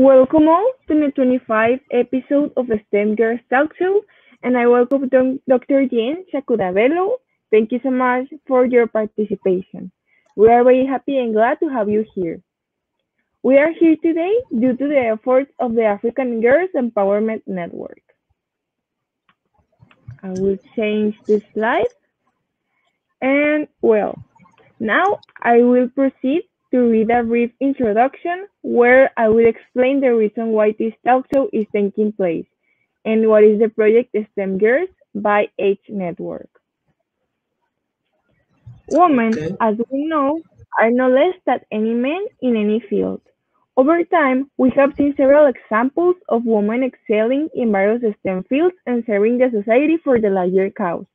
Welcome all to the 25th episode of the STEM Girls Talkshow, and I welcome Dr. Yancey Cudabello. Thank you so much for your participation. We are very happy and glad to have you here. We are here today due to the efforts of the African Girls Empowerment Network. I will change the slide, and now I will proceed to read a brief introduction where I will explain the reason why this talk show is taking place and what is the project STEM Girls by H Network. Women, as we know, are no less than any men in any field. Over time, we have seen several examples of women excelling in various STEM fields and serving the society for the larger cause.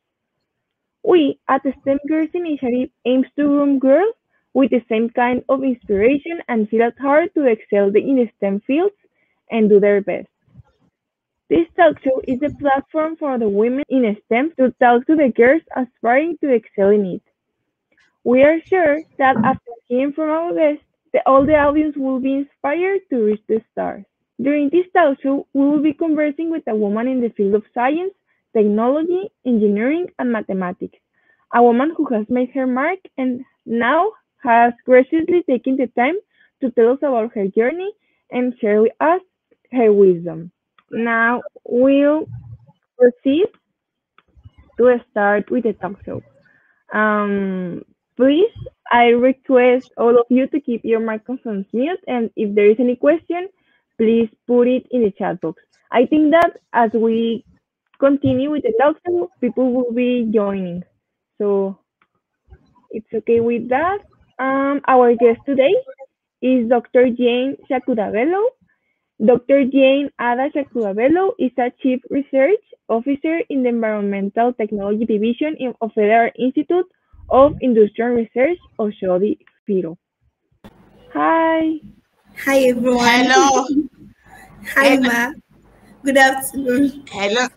We at the STEM Girls Initiative aims to groom girls with the same kind of inspiration and feel at heart to excel in the STEM fields and do their best. This talk show is a platform for the women in STEM to talk to the girls aspiring to excel in it. We are sure that after hearing from our guests, all the audience will be inspired to reach the stars. During this talk show, we will be conversing with a woman in the field of science, technology, engineering, and mathematics. A woman who has made her mark and now has graciously taken the time to tell us about her journey and share with us her wisdom. Now we'll proceed to start with the talk show. Please, I request all of you to keep your microphones mute, and if there is any question, please put it in the chat box. I think that as we continue with the talk show, people will be joining. So it's okay with that. Our guest today is Dr. Yancey Cudabello. Dr. Adamma Chukwudebelu is a Chief Research Officer in the Environmental Technology Division of Federal Institute of Industrial Research, Oshodi, Firo. Hi. Hi, everyone. Hello. Hi, Ma. Good afternoon. Hello.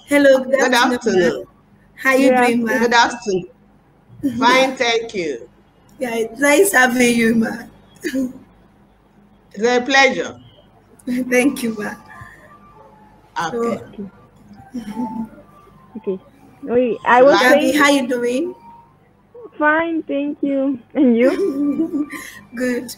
Hello, Good afternoon. How you doing, Ma? Good afternoon. Fine, thank you. Yeah, it's nice having you, Ma. It's a pleasure. Thank you, Ma. Okay. Okay. I was saying, how you doing? Fine, thank you. And you? Good.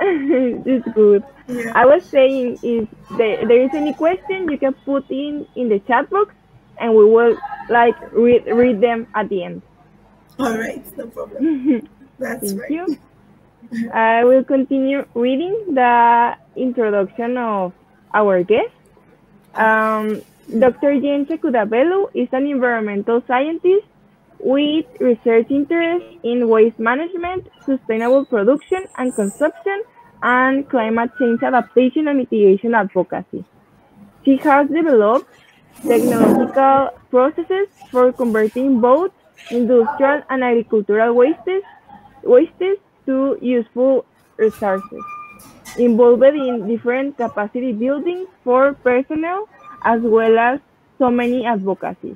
It's good. Yeah. I was saying, if there is any question, you can put in the chat box, and we will read them at the end. All right, no problem. That's Thank right. you. I will continue reading the introduction of our guest. Dr. Yancey Cudabello is an environmental scientist with research interests in waste management, sustainable production and consumption, and climate change adaptation and mitigation advocacy. She has developed technological processes for converting both industrial and agricultural wastes to useful resources, involved in different capacity building for personnel as well as so many advocacies.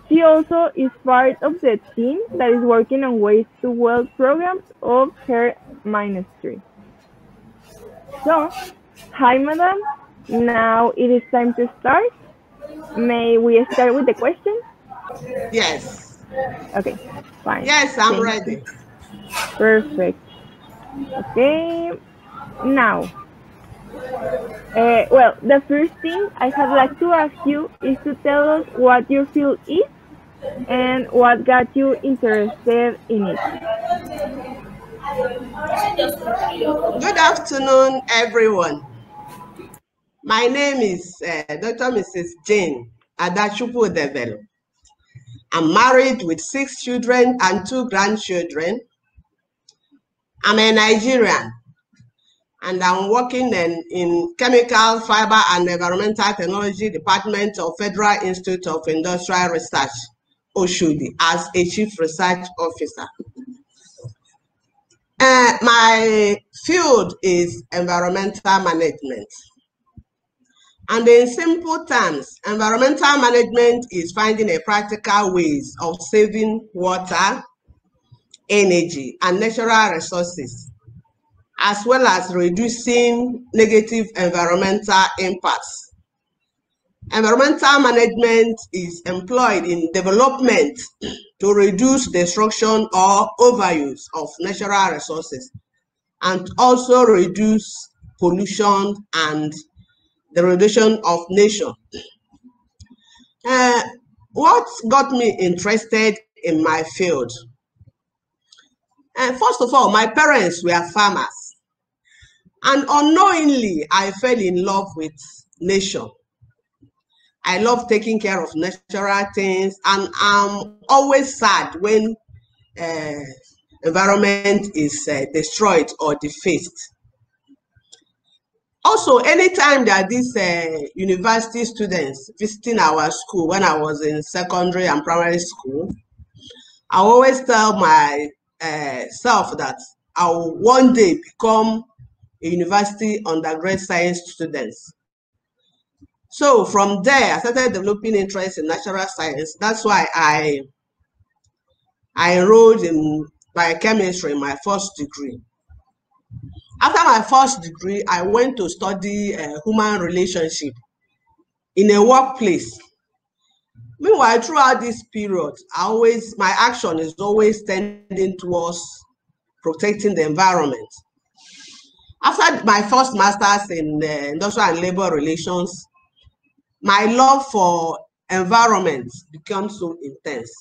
She also is part of the team that is working on waste to wealth programs of her ministry. So, hi, madam. Now it is time to start. May we start with the questions? Yes. Okay, fine. Yes, I'm ready. Perfect. Okay, now, the first thing I would like to ask you is to tell us what your field is and what got you interested in it. Good afternoon, everyone. My name is Dr. Mrs. Jane Adamma Chukwudebelu. I'm married with 6 children and 2 grandchildren. I'm a Nigerian, and I'm working in Chemical, Fiber, and Environmental Technology Department of Federal Institute of Industrial Research, Oshodi, as a Chief Research Officer. My field is environmental management. And in simple terms, environmental management is finding a practical ways of saving water, energy, and natural resources as well as reducing negative environmental impacts. Environmental management is employed in development to reduce destruction or overuse of natural resources, and also reduce pollution and degradation of nature. What got me interested in my field? First of all, my parents were farmers, and unknowingly, I fell in love with nature. I love taking care of natural things, and I'm always sad when environment is destroyed or defaced. Also, anytime there are these university students visiting our school when I was in secondary and primary school, I always tell myself that I will one day become a university undergrad science student. So from there, I started developing interest in natural science. That's why I enrolled in biochemistry in my first degree. After my first degree, I went to study human relationship in a workplace. Meanwhile, throughout this period, my action is always tending towards protecting the environment. After my first master's in industrial and labor relations, my love for environment became so intense.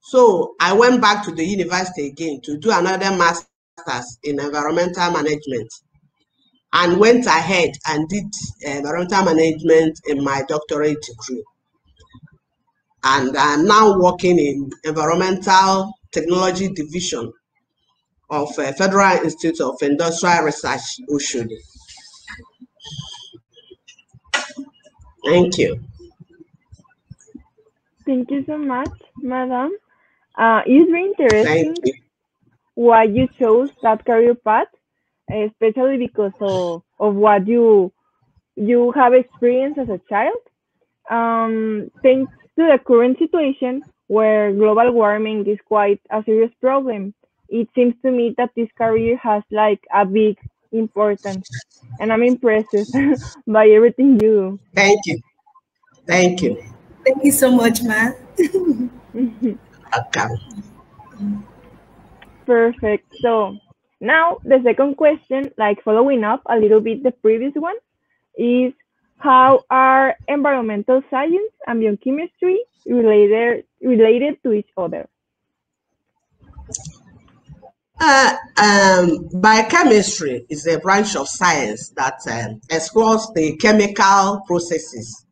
So I went back to the university again to do another master's in environmental management, and went ahead and did environmental management in my doctorate degree. And I'm now working in Environmental Technology Division of Federal Institute of Industrial Research, Oshodi. Thank you. Thank you so much, Madam. It's very interesting Thank you. why you chose that career path, especially because of what you have experienced as a child. Thanks to the current situation where global warming is quite a serious problem, it seems to me that this career has like a big importance, and I'm impressed by everything you do. Thank you. Thank you. Thank you so much, Ma. Okay. Perfect. So now the second question, like following up a little bit the previous one, is how are environmental science and biochemistry related to each other? Biochemistry is a branch of science that explores the chemical processes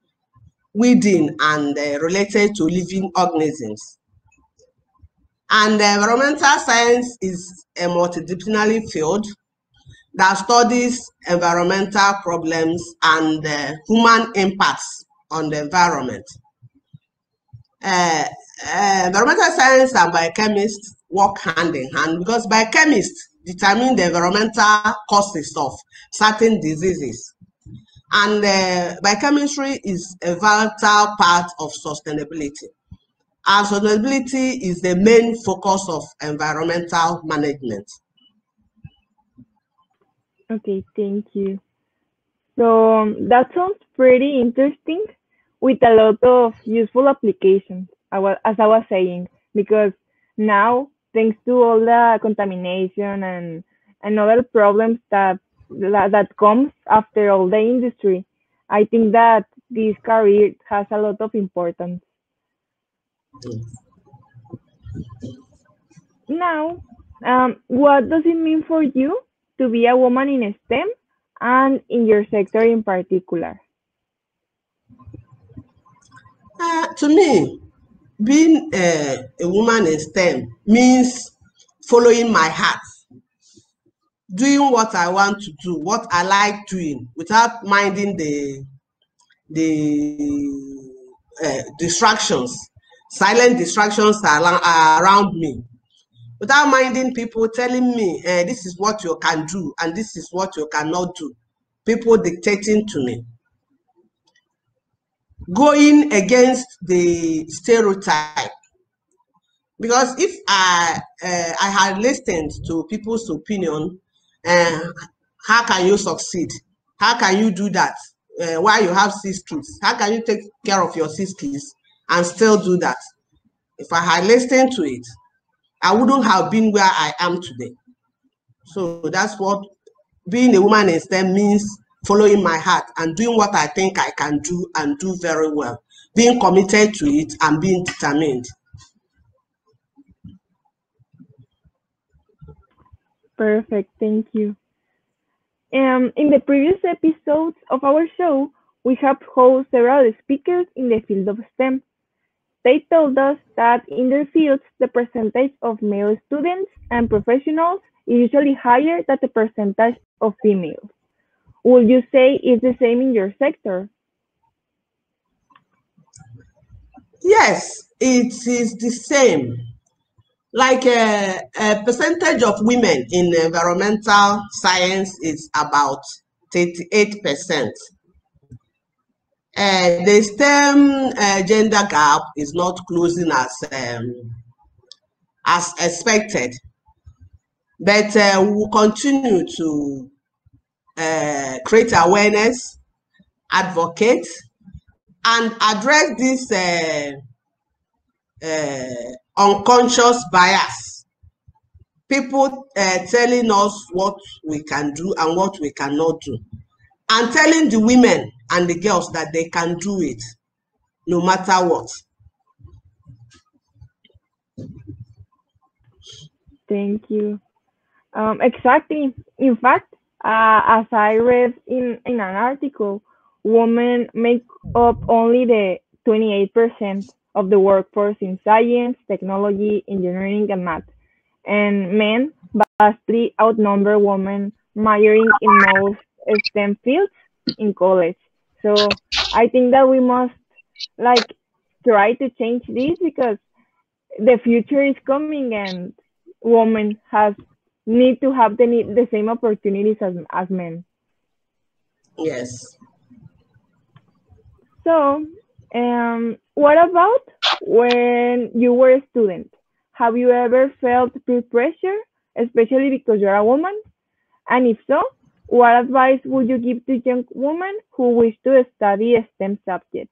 within and related to living organisms. And environmental science is a multidisciplinary field that studies environmental problems and human impacts on the environment. Environmental science and biochemists work hand in hand because biochemists determine the environmental causes of certain diseases. And biochemistry is a vital part of sustainability. And sustainability is the main focus of environmental management. Okay, thank you. So that sounds pretty interesting with a lot of useful applications, as I was saying, because now, thanks to all the contamination and other problems that comes after all the industry, I think that this career has a lot of importance. Now, what does it mean for you to be a woman in STEM and in your sector in particular? To me, being a woman in STEM means following my heart, doing what I want to do, what I like doing, without minding the distractions, silent distractions are around me, without minding people telling me this is what you can do and this is what you cannot do, people dictating to me, going against the stereotype. Because if I had listened to people's opinion, how can you succeed? How can you do that? While you have 6 kids, how can you take care of your 6 kids and still do that? If I had listened to it, I wouldn't have been where I am today. So that's what being a woman in STEM means: following my heart and doing what I think I can do and do very well, being committed to it and being determined. Perfect, thank you. In the previous episodes of our show, we have hosted several speakers in the field of STEM. They told us that in their fields, the percentage of male students and professionals is usually higher than the percentage of females. Would you say it's the same in your sector? Yes, it is the same. Like a percentage of women in environmental science is about 38%. The STEM gender gap is not closing as expected, but we will continue to create awareness, advocate, and address this unconscious bias. People telling us what we can do and what we cannot do, and telling the women and the girls that they can do it no matter what. Thank you. Exactly. In fact, as I read in an article, women make up only the 28% of the workforce in science, technology, engineering, and math. And men vastly outnumber women majoring in most STEM fields in college. So I think that we must like try to change this because the future is coming and women has need to have the same opportunities as men. Yes. So, what about when you were a student? Have you ever felt peer pressure, especially because you're a woman? And if so, what advice would you give to young women who wish to study STEM subjects?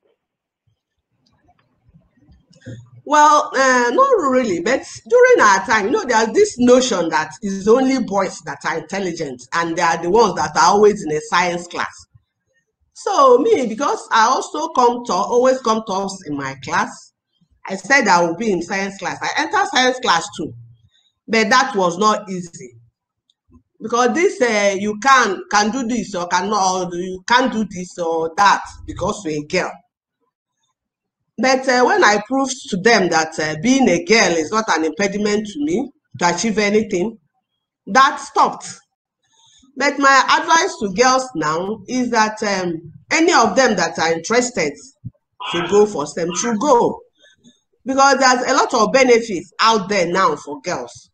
Well, not really, but during our time, there's this notion that it's only boys that are intelligent and they are the ones that are always in a science class. So me, because I also always come to us in my class, I said I will be in science class. I entered science class too, but that was not easy because this you can do this or cannot, or you can't do this or that because you're a girl. But when I proved to them that being a girl is not an impediment to me to achieve anything, that stopped. But my advice to girls now is that any of them that are interested to go for STEM should go, because there's a lot of benefits out there now for girls.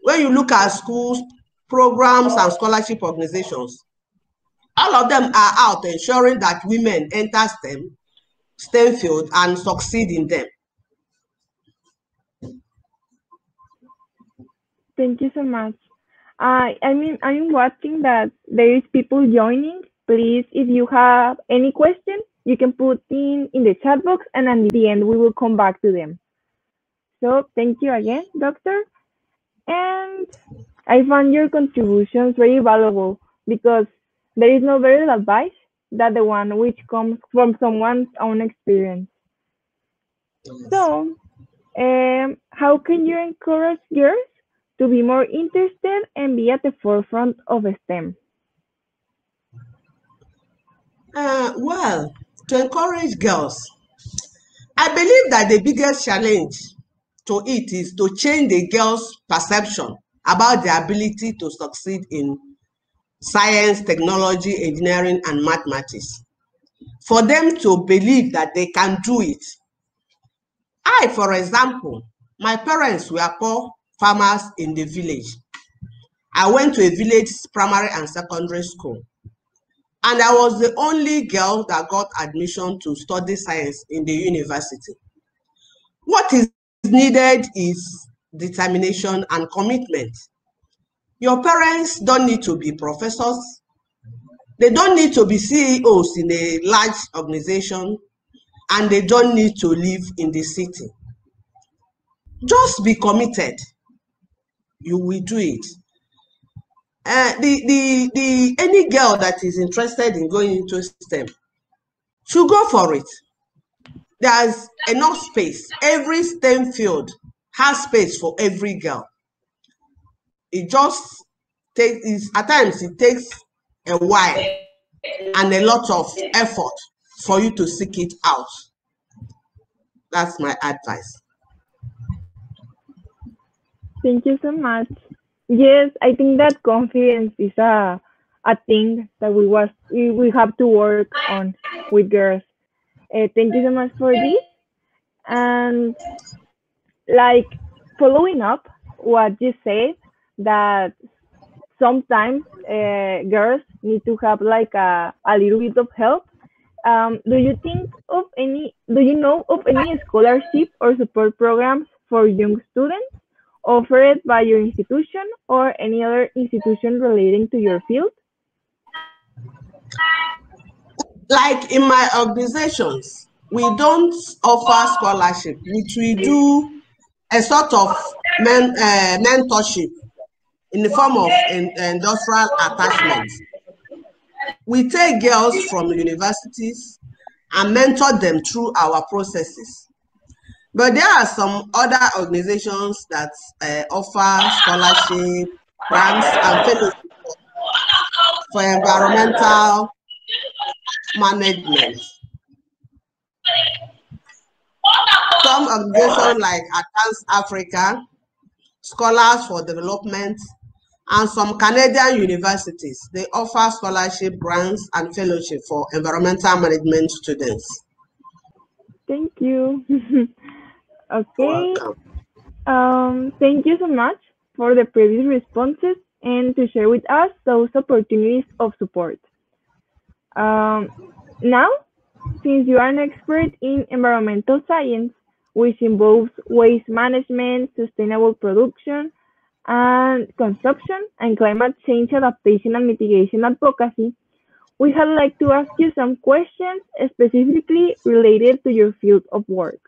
When you look at schools, programs, and scholarship organizations, all of them are out ensuring that women enter STEM field and succeed in them. Thank you so much. I'm watching that there is people joining. Please, if you have any question, you can put in the chat box, and at the end we will come back to them. So thank you again, Doctor. And I found your contributions very valuable because there is no better advice than the one which comes from someone's own experience. So, how can you encourage girls to be more interested and be at the forefront of STEM? Well, to encourage girls, I believe that the biggest challenge to it is to change the girls' perception about their ability to succeed in science, technology, engineering, and mathematics. For them to believe that they can do it. For example, my parents were poor farmers in the village. I went to a village primary and secondary school, and I was the only girl that got admission to study science in the university. What is needed is determination and commitment. Your parents don't need to be professors. They don't need to be CEOs in a large organization, and they don't need to live in the city. Just be committed. You will do it. Any girl that is interested in going into STEM should go for it. There's enough space. Every STEM field has space for every girl. It just takes, at times it takes a while and a lot of effort for you to seek it out. That's my advice. Thank you so much. Yes, I think that confidence is a thing that we have to work on with girls. Thank you so much for this. And like following up what you said, that sometimes girls need to have like a little bit of help. Do you know of any scholarship or support programs for young students offered by your institution or any other institution relating to your field? Like in my organizations, we don't offer scholarship, which we do a sort of mentorship in the form of industrial attachments. We take girls from universities and mentor them through our processes. But there are some other organizations that offer scholarship, grants, and fellowship for environmental management. Some organizations like Advance Africa, Scholars for Development, and some Canadian universities, they offer scholarship, grants, and fellowship for environmental management students. Thank you. Okay. Welcome. Thank you so much for the previous responses and to share with us those opportunities of support. Now, since you are an expert in environmental science, which involves waste management, sustainable production and consumption, and climate change adaptation and mitigation advocacy, we would like to ask you some questions specifically related to your field of work.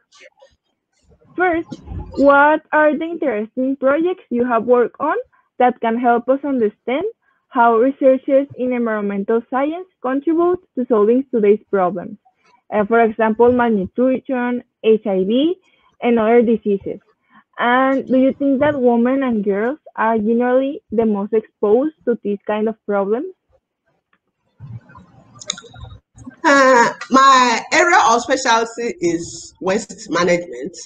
First, what are the interesting projects you have worked on that can help us understand how researchers in environmental science contribute to solving today's problems? For example, malnutrition, HIV, and other diseases. And do you think that women and girls are generally the most exposed to these kind of problems? My area of specialty is waste management,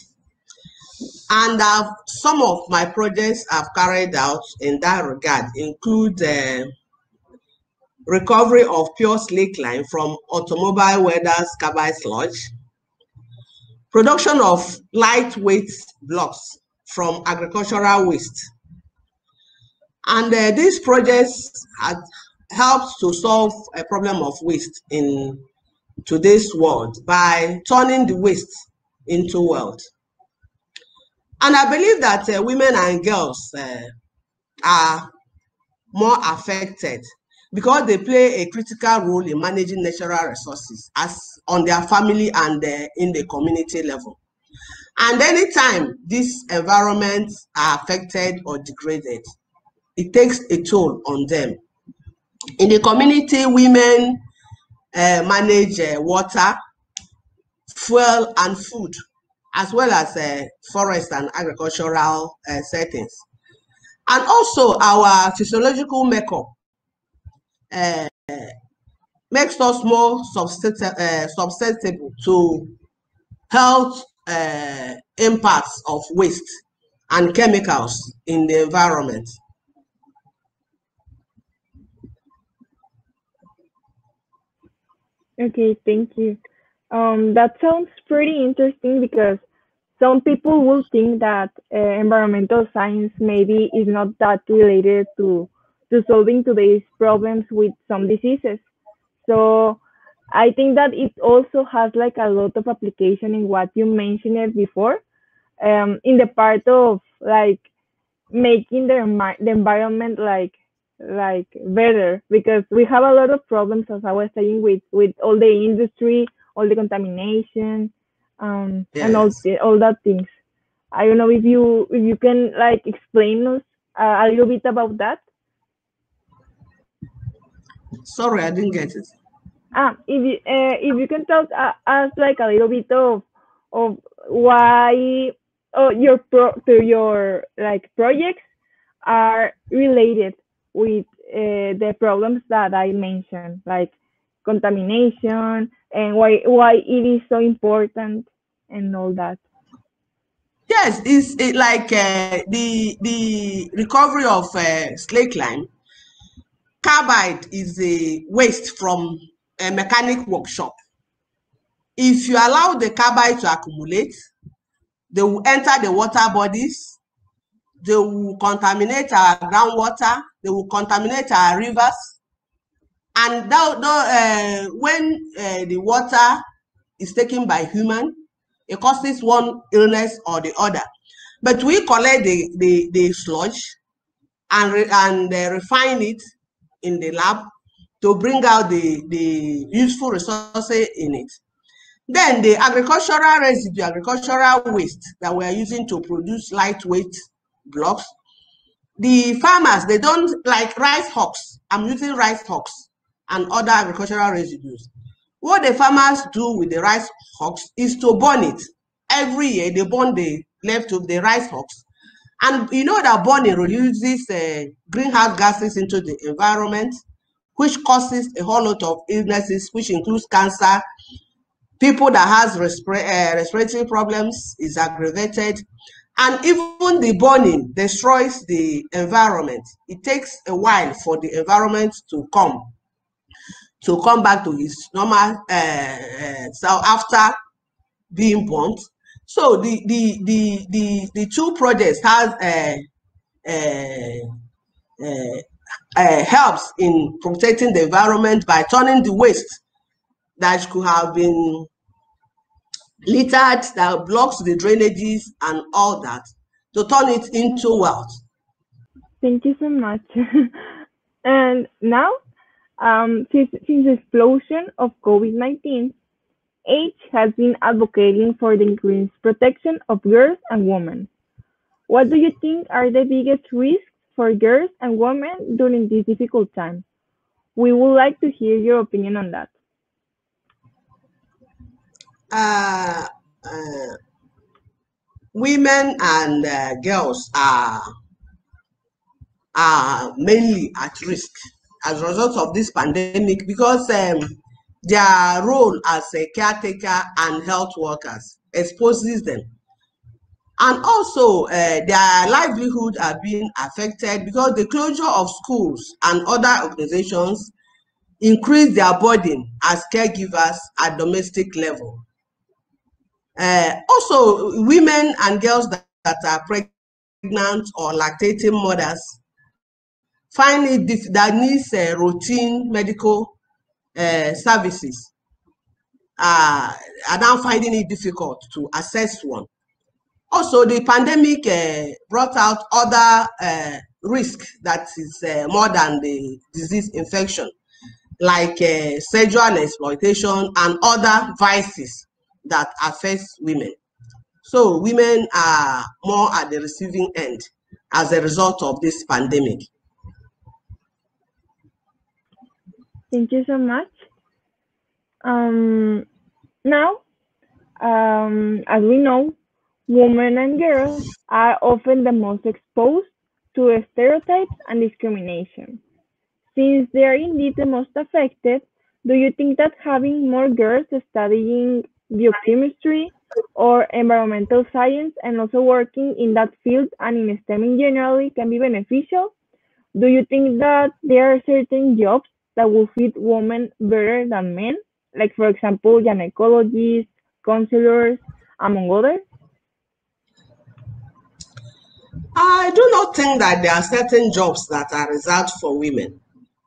and some of my projects I've carried out in that regard include recovery of pure slackline from automobile welders' carbide sludge, production of lightweight blocks from agricultural waste. And these projects have helped to solve a problem of waste in today's world by turning the waste into wealth. And I believe that women and girls are more affected because they play a critical role in managing natural resources as on their family and in the community level. And anytime these environments are affected or degraded, it takes a toll on them. In the community, women manage water, fuel, and food, as well as forest and agricultural settings. And also our physiological makeup makes us more susceptible to health impacts of waste and chemicals in the environment. Okay, thank you. That sounds pretty interesting because some people will think that environmental science maybe is not that related to solving today's problems with some diseases. So I think that it also has like a lot of application in what you mentioned it before, in the part of like making the environment like better, because we have a lot of problems, as I was saying, with all the industry, all the contamination, and Yes. all that things. I don't know if you can like explain us a little bit about that. Sorry, I didn't get it. If you can tell us like a little bit of why your like projects are related with the problems that I mentioned, like contamination, and why it is so important and all that. Yes, it's like the recovery of slate lime. Carbide is a waste from a mechanic workshop. If you allow the carbide to accumulate, they will enter the water bodies, they will contaminate our groundwater, they will contaminate our rivers, and when the water is taken by human, it causes one illness or the other. But we collect the sludge and refine it in the lab to bring out the useful resources in it. Then the agricultural residue, agricultural waste that we are using to produce lightweight blocks, the farmers, they don't like rice husks. I'm using rice husks and other agricultural residues. What the farmers do with the rice husks is to burn it. Every year they burn the left of the rice husks. And you know that burning releases greenhouse gases into the environment, which causes a whole lot of illnesses, which includes cancer. People that has respiratory problems is aggravated. And even the burning destroys the environment. It takes a while for the environment to come back to its normal so after being burnt. So the two projects has helps in protecting the environment by turning the waste that could have been littered, that blocks the drainages and all that, to turn it into wealth. Thank you so much. And now, since the explosion of COVID-19, H has been advocating for the increased protection of girls and women. What do you think are the biggest risks for girls and women during this difficult time? We would like to hear your opinion on that. Uh, uh, Women and girls are mainly at risk as a result of this pandemic, because their role as a caretaker and health workers exposes them. And also their livelihood are being affected because the closure of schools and other organizations increase their burden as caregivers at domestic level. Also, women and girls that are pregnant or lactating mothers find it that needs routine medical services are now finding it difficult to access one. Also, the pandemic brought out other risks that is more than the disease infection, like sexual exploitation and other vices that affect women. So women are more at the receiving end as a result of this pandemic. Thank you so much. Now, as we know, women and girls are often the most exposed to stereotypes and discrimination. Since they are indeed the most affected, do you think that having more girls studying biochemistry or environmental science and also working in that field and in STEM generally can be beneficial? Do you think that there are certain jobs that will fit women better than men? Like, for example, gynecologists, counselors, among others? I do not think that there are certain jobs that are reserved for women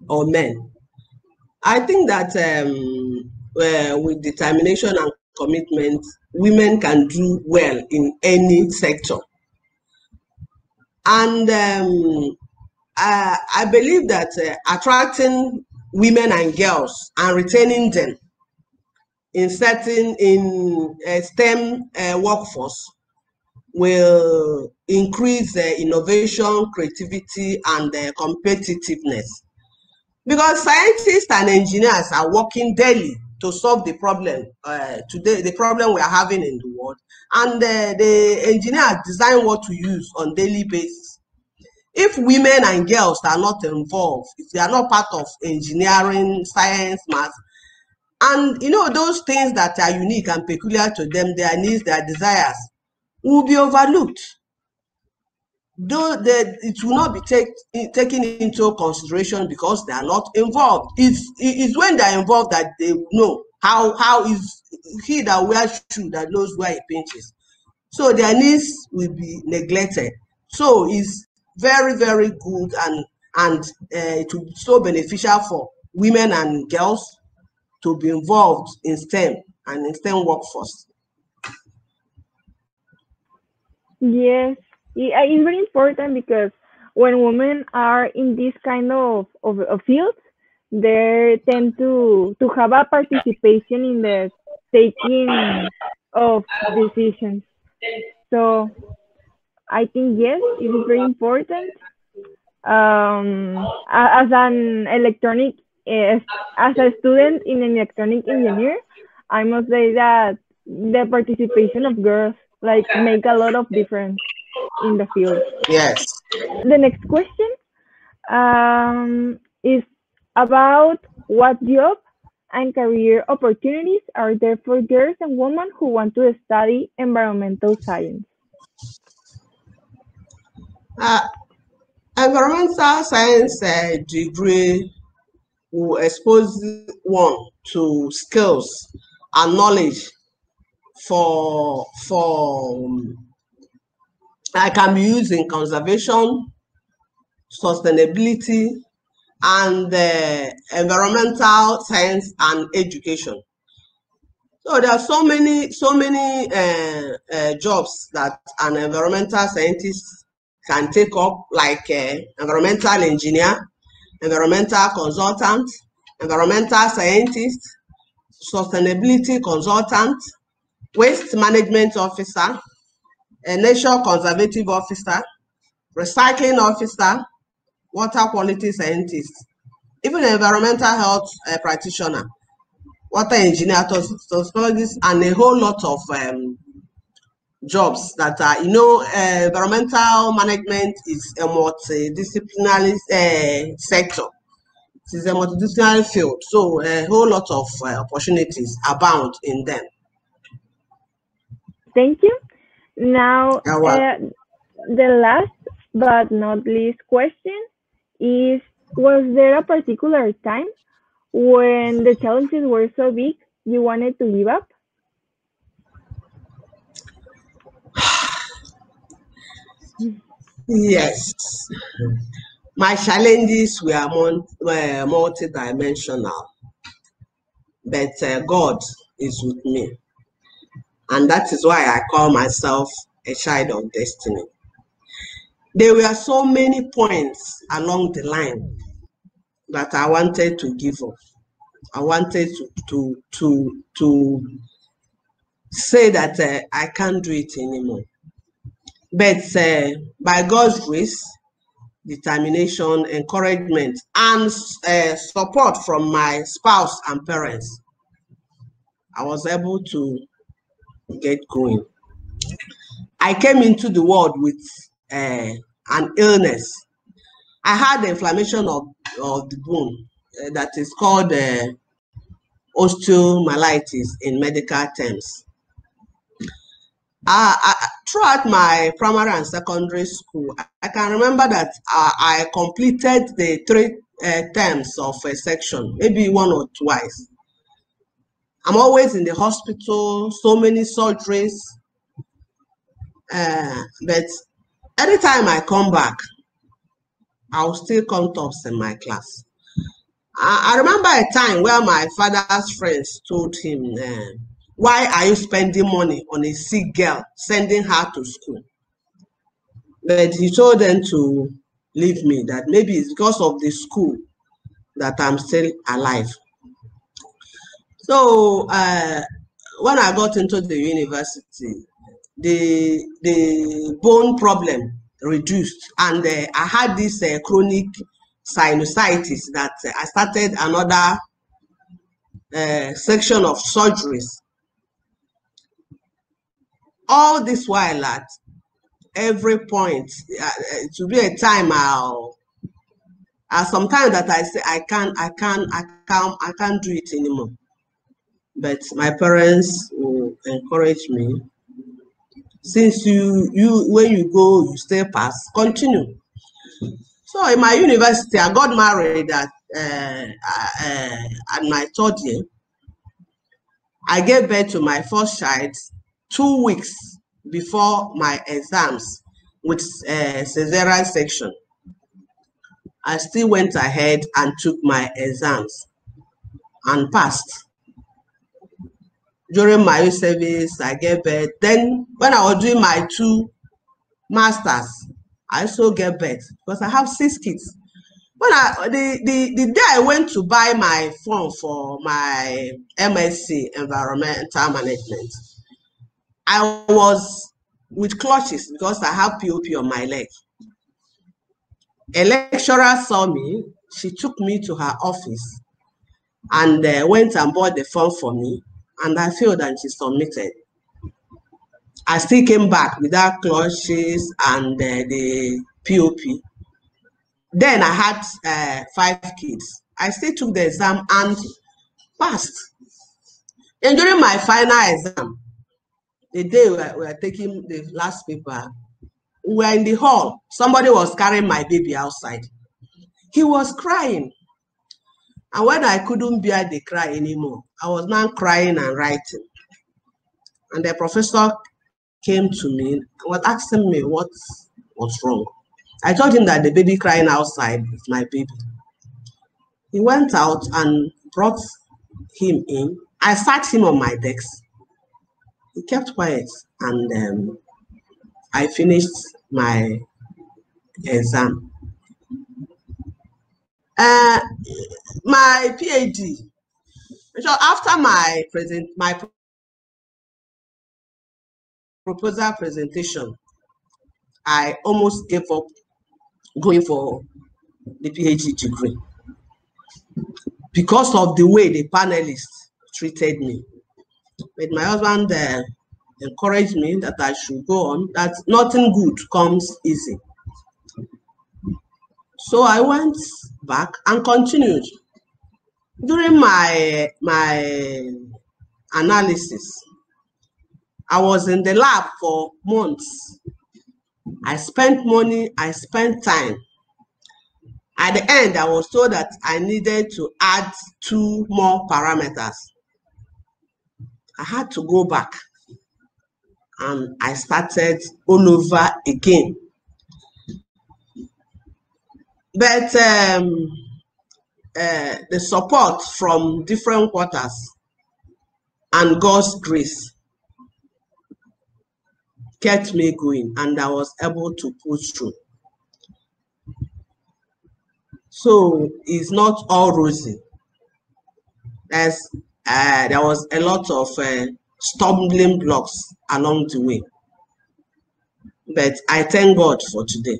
or men. I think that with determination and commitment, women can do well in any sector. And I believe that attracting women and girls and retaining them in STEM workforce will increase innovation, creativity, and competitiveness. Because scientists and engineers are working daily to solve the problem today, the problem we are having in the world, and the engineers design what to use on daily basis. If women and girls are not involved, if they are not part of engineering, science, math, and those things that are unique and peculiar to them, their needs, their desires, will be overlooked. Though it will not be taken into consideration because they are not involved. It's when they are involved that they know how is he that wears shoe that knows where he pinches. So their needs will be neglected. So it's very, very good, and it will be so beneficial for women and girls to be involved in STEM and in STEM workforce. Yes, it's very important because when women are in this kind of fields, they tend to have a participation in the taking of decisions. So I think yes, it is very important. As an electronic, as a student in an electronic engineer, I must say that the participation of girls like make a lot of difference in the field. Yes. The next question is about what job and career opportunities are there for girls and women who want to study environmental science. Environmental science degree will expose one to skills and knowledge for I can be used in conservation, sustainability, and environmental science and education. So there are so many jobs that an environmental scientist can take up, like environmental engineer, environmental consultant, environmental scientist, sustainability consultant, waste management officer, a nature conservative officer, recycling officer, water quality scientist, even environmental health practitioner, water engineer, toxicologist, and a whole lot of jobs that are, environmental management is a multidisciplinary sector. It is a multidisciplinary field, so a whole lot of opportunities abound in them. Thank you. Now, the last but not least question is, was there a particular time when the challenges were so big you wanted to give up? Yes. My challenges were multidimensional, but God is with me. And that is why I call myself a child of destiny. There were so many points along the line that I wanted to give up. I wanted to say that I can't do it anymore. But by God's grace, determination, encouragement, and support from my spouse and parents, I was able to get going. I came into the world with an illness. I had the inflammation of the bone that is called osteomyelitis in medical terms. Throughout my primary and secondary school, I can remember that I completed the 3 terms of a section, maybe 1 or twice. I'm always in the hospital, so many surgeries, but anytime I come back, I'll still come tops in my class. I remember a time where my father's friends told him, why are you spending money on a sick girl, sending her to school? But he told them to leave me, that maybe it's because of the school that I'm still alive. So when I got into the university, the bone problem reduced, and I had this chronic sinusitis that I started another section of surgeries. All this while at every point, it will be a time sometimes that I say I can't do it anymore. But my parents will encourage me. Since you when you go, you stay pass, continue. So in my university, I got married at my third year. I gave birth to my first child 2 weeks before my exams with cesarean section. I still went ahead and took my exams and passed. During my youth service, I gave birth. Then when I was doing my 2 masters, I also gave birth because I have 6 kids. When the day I went to buy my form for my MSc Environmental Management, I was with clutches because I have POP on my leg. A lecturer saw me. She took me to her office and went and bought the form for me, and I failed and she submitted. I still came back without clutches and the POP. Then I had 5 kids. I still took the exam and passed. And during my final exam, the day we were taking the last paper, we were in the hall. Somebody was carrying my baby outside. He was crying. And when I couldn't bear the cry anymore, I was now crying and writing. And the professor came to me and was asking me what was wrong. I told him that the baby crying outside is my baby. He went out and brought him in. I sat him on my desk. He kept quiet, and I finished my exam. My PhD. So after my proposal presentation, I almost gave up going for the PhD degree because of the way the panelists treated me. But my husband encouraged me that I should go on, that nothing good comes easy. So I went back and continued. During my analysis, I was in the lab for months. I spent money, I spent time. At the end, I was told that I needed to add 2 more parameters. I had to go back and I started all over again. But the support from different quarters and God's grace kept me going, and I was able to push through. So it's not all rosy. There was a lot of stumbling blocks along the way. But I thank God for today.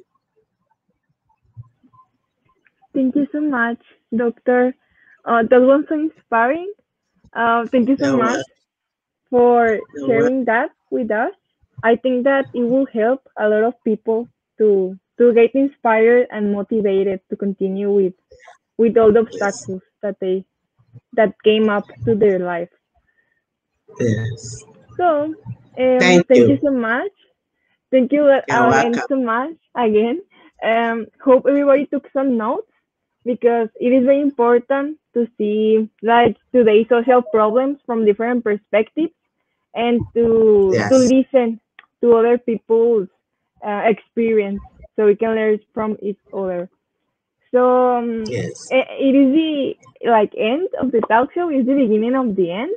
Thank you so much, Doctor. That was so inspiring. Thank you so much for sharing that with us. I think that it will help a lot of people to get inspired and motivated to continue with all the obstacles that came up to their life. Yes. So thank you so much. Thank you again so much again. Hope everybody took some notes, because it is very important to see like today's social problems from different perspectives, and to listen to other people's experience, so we can learn from each other. So it is the end of the talk show. Is the beginning of the end.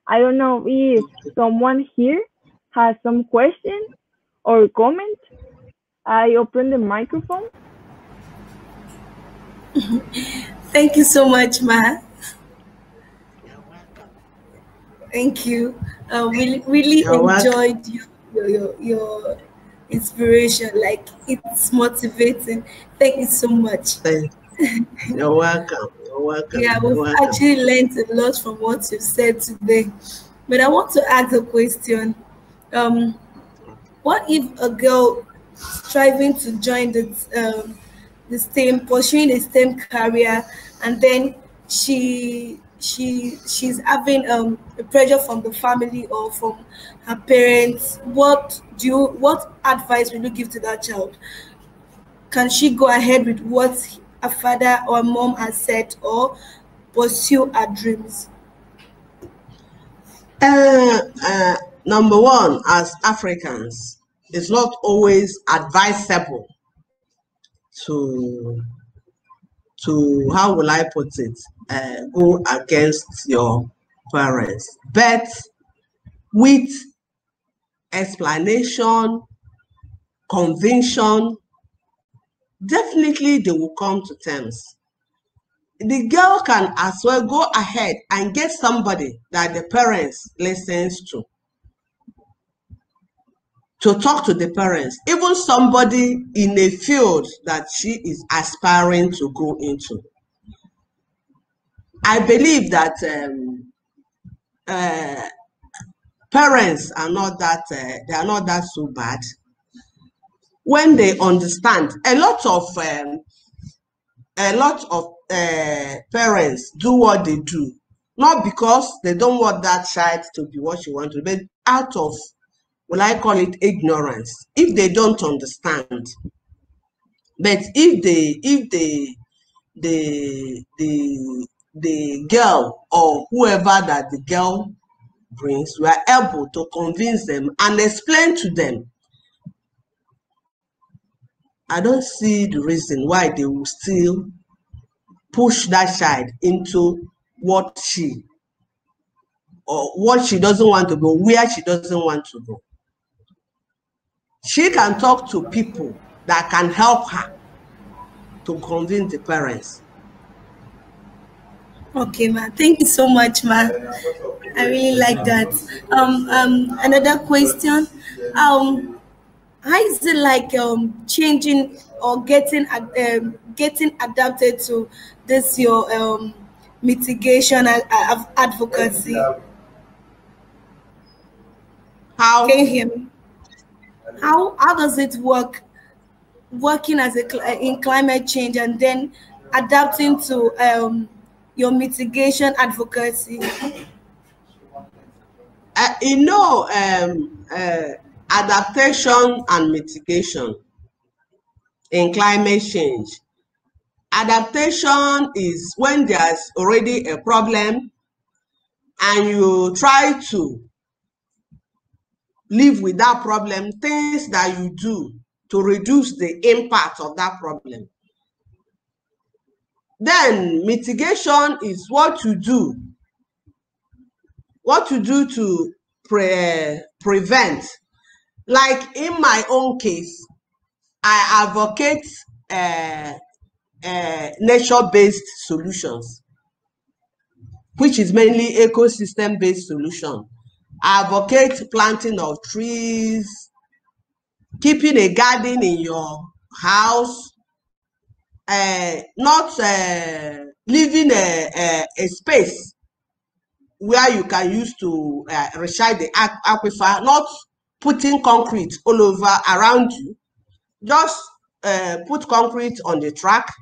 I don't know if someone here has some question or comment. I open the microphone. Thank you so much, Ma. Thank you. Really enjoyed your inspiration. Like, it's motivating. Thank you so much. You're welcome. You're welcome. Yeah, we've actually learned a lot from what you've said today. But I want to ask a question. What if a girl striving to join the STEM, pursuing a STEM career, and then she's having a pressure from the family or from her parents? What advice will you give to that child? Can she go ahead with what her father or mom has said, or pursue her dreams? Number one, as Africans, it's not always advisable to how will I put it, go against your parents. But with explanation, conviction, definitely they will come to terms. The girl can as well go ahead and get somebody that the parents listens to talk to the parents, even somebody in a field that she is aspiring to go into. I believe that parents are not that they are not that so bad when they understand. A lot of parents do what they do not because they don't want that child to be what she wants to be, but out of, will I call it, ignorance, if they don't understand. But if the girl or whoever that the girl brings, we are able to convince them and explain to them, I don't see the reason why they will still push that child into what she doesn't want to go, where she doesn't want to go. She can talk to people that can help her to convince the parents. Okay, ma. Thank you so much, ma. I really like that. Another question. How is it like changing or getting adapted to this your mitigation advocacy? How can you hear me? How does it work? Working as in climate change and then adapting to your mitigation advocacy. Adaptation and mitigation in climate change. Adaptation is when there's already a problem and you try to live with that problem, things that you do to reduce the impact of that problem. Then mitigation is what you do to prevent. Like in my own case, I advocate nature-based solutions, which is mainly ecosystem-based solution. I advocate planting of trees, keeping a garden in your house, not leaving a space where you can use to recharge the aquifer, not putting concrete all over around you. Just put concrete on the track,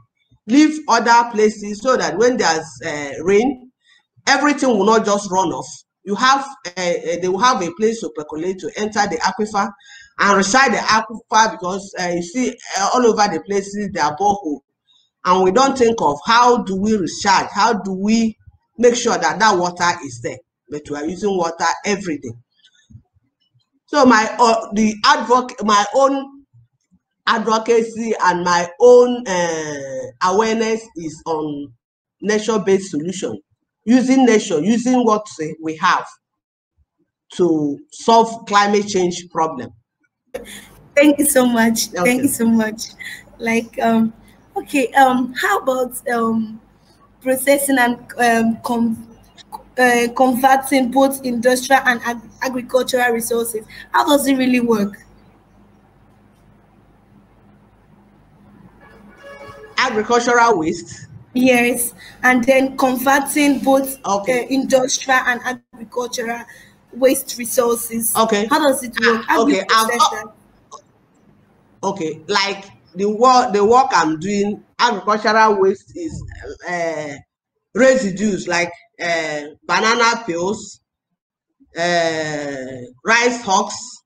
leave other places so that when there's rain, everything will not just run off. You have they will have a place to percolate, to enter the aquifer and recharge the aquifer, because you see all over the places there are boreholes, and we don't think of how do we recharge, how do we make sure that that water is there, but we are using water every day. So my own advocacy and my own awareness is on nature-based solution, using nature, using what we have to solve climate change problem. Thank you so much. Okay. Thank you so much. Like, okay, how about processing and converting both industrial and agricultural resources? How does it really work? Agricultural waste. Yes, and then converting both industrial and agricultural waste resources. Okay. How does it work? How do you process that? Okay, like the work I'm doing, agricultural waste is residues like banana peels, rice husks,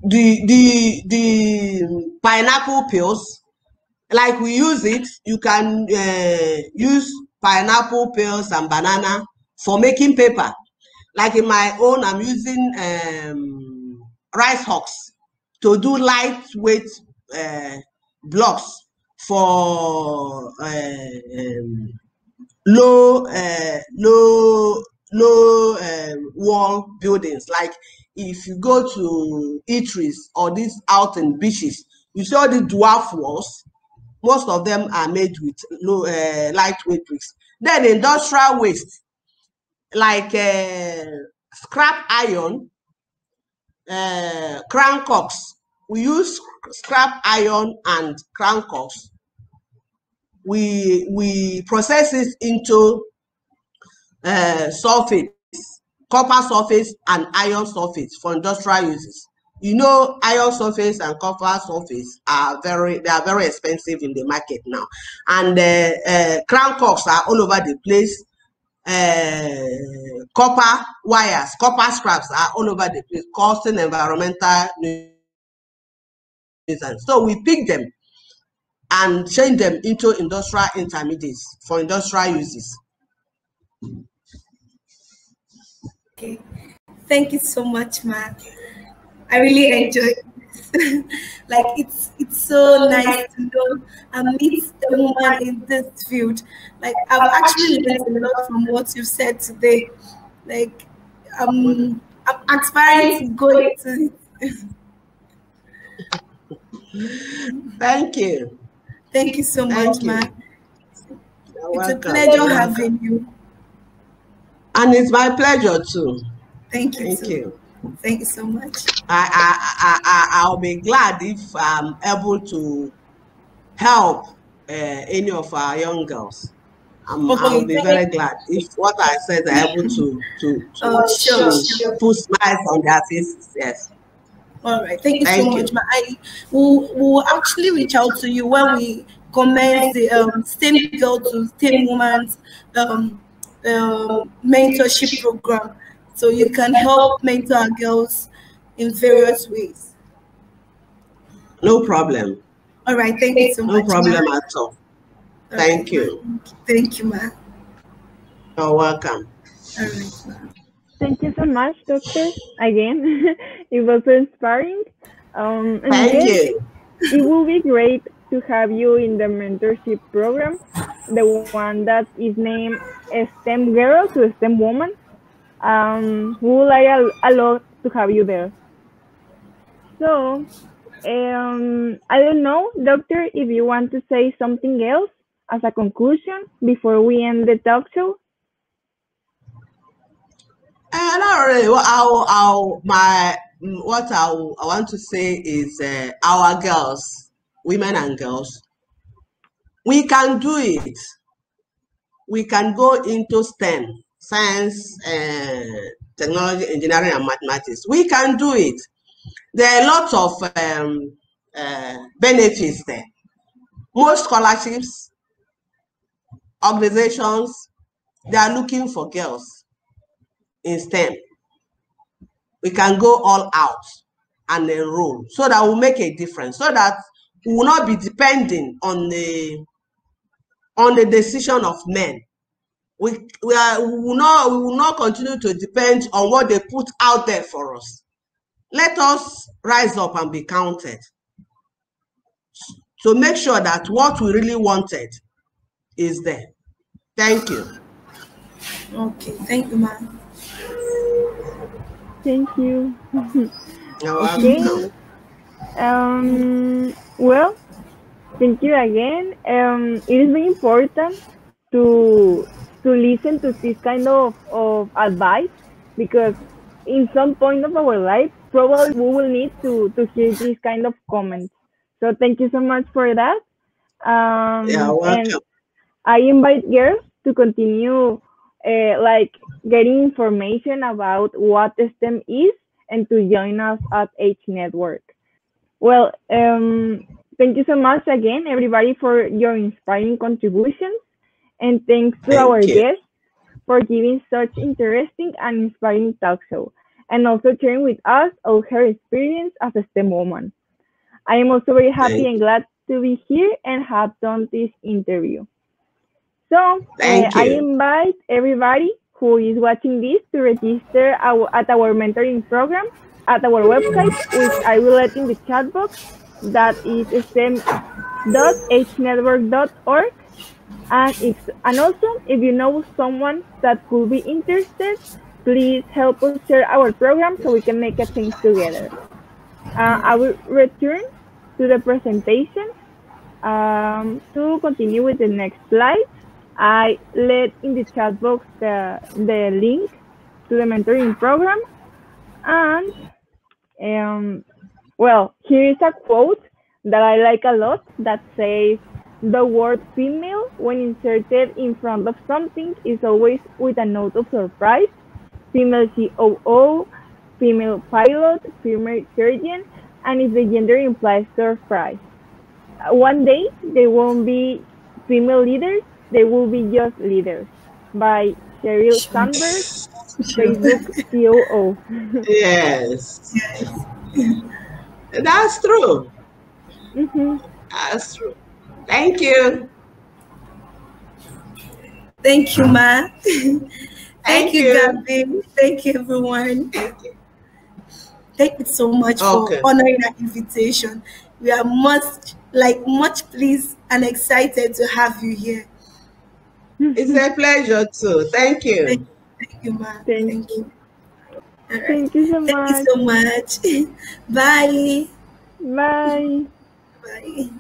the pineapple peels. Like we use it, you can use pineapple peels and banana for making paper. Like in my own, I'm using rice husks to do lightweight blocks for low wall buildings. Like if you go to eateries or these out in beaches, you see all the dwarf walls. Most of them are made with low lightweight bricks. Then industrial waste, like scrap iron, crown cocks. We use scrap iron and crown cocks. We process it into sulfates, copper sulfates and iron sulfates for industrial uses. You know, iron sulfates and copper sulfates are very expensive in the market now, and crown cocks are all over the place. Copper wires, copper scraps are all over the place, causing environmental nuisance. So we pick them and change them into industrial intermediates for industrial uses. Okay, thank you so much, ma. I really enjoyed this. Like it's so nice to know and meet a woman in this field. Like I've actually learned a lot from what you've said today. Like I'm aspiring to go into it. Thank you. Thank you so much, ma. It's a pleasure You're having you. And it's my pleasure too. Thank you. Thank you. Thank you so much. I'll be glad if I'm able to help any of our young girls. I'll be very glad if what I said are able to put smiles on their faces. Yes. All right. Thank you so much. I will actually reach out to you when we commence the STEM Girl to STEM Woman's mentorship program, so you can help mentor our girls in various ways. No problem. All right. Thank you so much. No problem at all. Thank you. Thank you, ma. You're welcome. All right, ma. Thank you so much, Doctor. Again, it was inspiring. And Thank you. It will be great to have you in the mentorship program, the one that is named STEM Girl to STEM Woman. We would like a lot to have you there. So, I don't know, Doctor, if you want to say something else as a conclusion before we end the talk show. Not really. What I want to say is our girls, women and girls, we can do it. We can go into STEM, science, technology, engineering, and mathematics. We can do it. There are lots of benefits there. Most scholarships, organizations, they are looking for girls in STEM. We can go all out and enroll so that we'll make a difference, so that we will not be depending on the decision of men. We will not continue to depend on what they put out there for us. Let us rise up and be counted. So make sure that what we really wanted is there. Thank you. Okay, thank you, ma'am. Thank you. You're Okay. welcome. Well, thank you again. It is very important to listen to this kind of advice because in some point of our life probably we will need to hear this kind of comments. So thank you so much for that. You're And welcome. I invite girls to continue like getting information about what STEM is and to join us at H Network. Well, thank you so much again, everybody, for your inspiring contributions. And thanks to Thank our you. guests for giving such interesting and inspiring talk show, and also sharing with us all her experience as a STEM woman. I am also very happy Thank and you. glad to be here and have done this interview. So Thank I you. invite everybody who is watching this to register at our mentoring program at our website, which I will let in the chat box. That is stem.hnetwork.org. And also, if you know someone that could be interested, please help us share our program so we can make a change together. I will return to the presentation to continue with the next slide. I let in the chat box the link to the mentoring program. And well, here is a quote that I like a lot that says, the word female, when inserted in front of something, is always with a note of surprise. Female COO, female pilot, female surgeon, and if the gender implies surprise. One day, there won't be female leaders, there will be just leaders. By Sheryl Sure. Sandberg, Sure. Facebook COO. Yes. Yes. That's true. Mhm. That's true. Thank you. Thank you, Ma. Thank Thank you, you. Gabby. Thank you, everyone. Thank you. Thank you so much for Okay. honoring our invitation. We are much pleased and excited to have you here. It's a pleasure too. Thank Thank, you. thank you, Ma. Thank Thank you. you. All right. Thank you so Thank you much. so much. Bye. Bye. Bye.